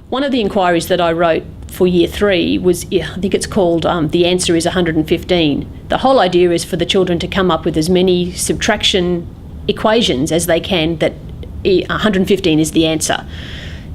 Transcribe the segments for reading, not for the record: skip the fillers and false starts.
One of the inquiries that I wrote for year 3 was, I think it's called The Answer is 115. The whole idea is for the children to come up with as many subtraction equations as they can that 115 is the answer.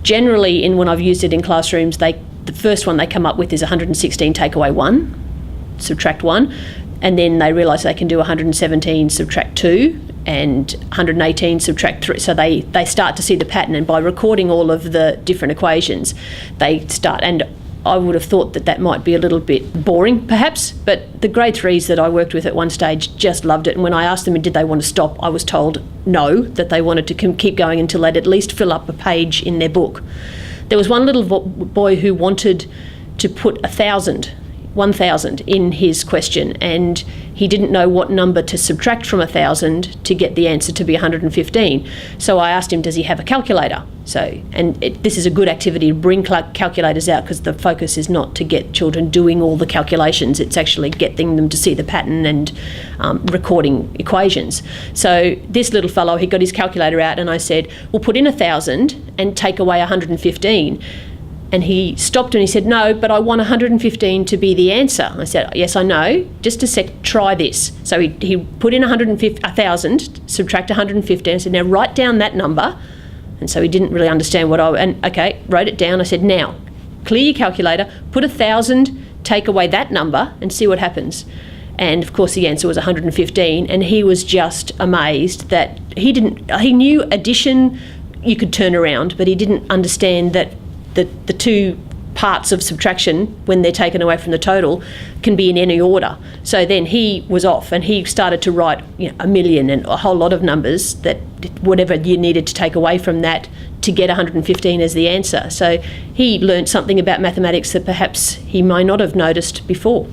Generally, when I've used it in classrooms, the first one they come up with is 116 take away 1, subtract 1, and then they realise they can do 117 subtract 2 and 118 subtract 3. So they start to see the pattern, and by recording all of the different equations, they start. And I would have thought that might be a little bit boring, perhaps, but the grade 3s that I worked with at one stage just loved it. And when I asked them did they want to stop, I was told no, that they wanted to keep going until they'd at least fill up a page in their book. There was one little boy who wanted to put 1,000 in his question, and he didn't know what number to subtract from 1,000 to get the answer to be 115. So I asked him, does he have a calculator? This is a good activity to bring calculators out, because the focus is not to get children doing all the calculations, it's actually getting them to see the pattern and recording equations. So this little fellow, he got his calculator out, and I said, well, put in 1,000 and take away 115. And he stopped and he said, no, but I want 115 to be the answer. I said, yes, I know, just a sec, try this. So he put in 1,000, subtract 115. I said, now write down that number. And so he didn't really understand wrote it down. I said, now, clear your calculator, put 1,000, take away that number and see what happens. And of course the answer was 115, and he was just amazed that he knew addition you could turn around, but he didn't understand that the two parts of subtraction, when they're taken away from the total, can be in any order. So then he was off, and he started to write 1,000,000 and a whole lot of numbers, that whatever you needed to take away from that to get 115 as the answer. So he learnt something about mathematics that perhaps he might not have noticed before.